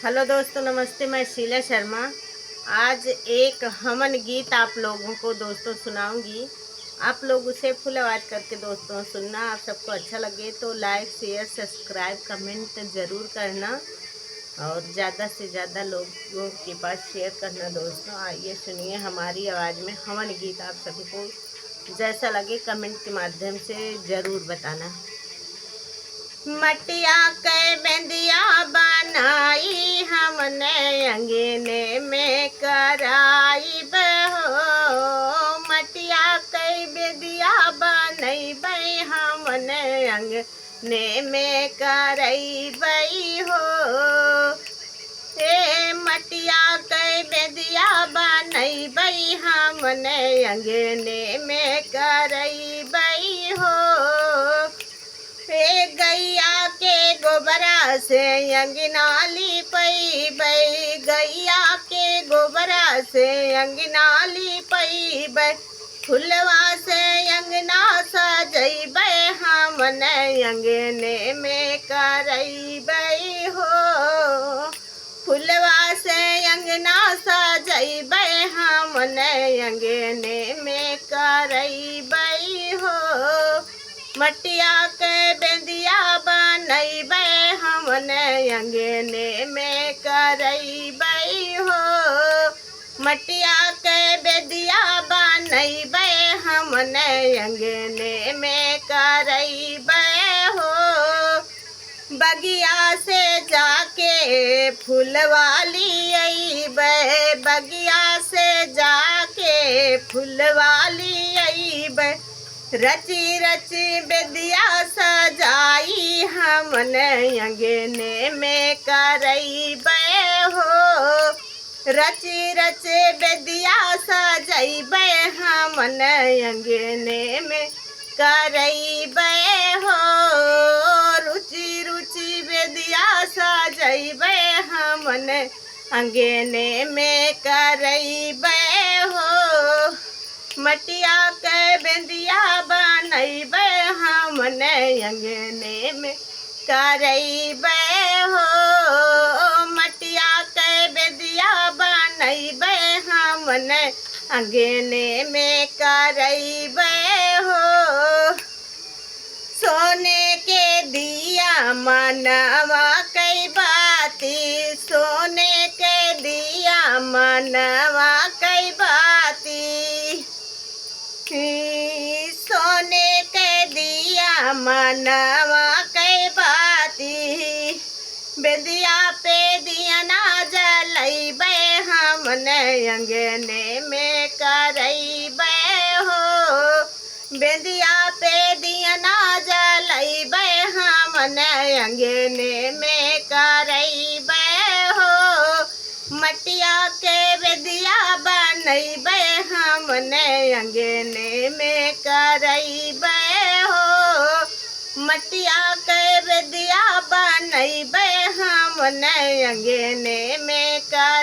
Hello दोस्तों, नमस्ते। मैं शीला शर्मा आज एक हवन गीत आप लोगों को दोस्तों सुनाऊंगी। आप लोग उसे फुल आवाज़ करके दोस्तों सुनना। आप सबको अच्छा लगे तो लाइक, शेयर, सब्सक्राइब, कमेंट ज़रूर करना और ज़्यादा से ज़्यादा लोगों के पास शेयर करना। दोस्तों आइए सुनिए हमारी आवाज़ में हवन गीत। आप सभी को जैसा लगे कमेंट के माध्यम से ज़रूर बताना। मटिया के बेंदिया बनाई हमने अंगने में कराई बहो। मटिया के बेंदिया बनाई बई हमने अंगने में कराई बई हो। ए मटिया के बेंदिया बनाई बई हमने अंगने में कराई बई हो। गैया के गोबरा से अंगना लीपई बई। गैया के गोबरा से अंगना लीपई बई। फुलवा से अंगना सजई बई हमने अंगने में करई बई हो। फुलवा से अंगना सजई बई हमने अंगने में करई बई हो। मटिया के बेंदिया बनई बई हमने अंगने में करई बई हो। मटिया के बेंदिया बनई बई हमने अंगने में करई बई हो। बगिया से जाके फूलवाली आई बई। बगिया से जाके फूलवाली आई बई। रची रची बेदिया सजाई हमने अंगने में करई बई हो। रची रची बेदिया सजाई बई हमने अंगने में करई बई हो। रुचि रुचि बेदिया सजाई बई हमने अंगने में करई बई हो। मटिया के बेंदिया बनई बई हमने अंगने में करई बई हो। मटिया के बेंदिया बनई बई हमने अंगने में करई बई हो। सोने के दिया मनवा कई बाती। सोने के दिया मनवा कई बाती। सोने के दिया मनवा कई बाती। बेदिया पे दिया ना जलई बई हमने अंगने में करई बई हो। बेदिया पे दिया ना जलई बई हमने अंगने में करई बई हो। मटिया के बेदिया बनई बई हमने अंगने में करई बई हो। मटिया के बेदिया बनई बई हमने अंगने में कर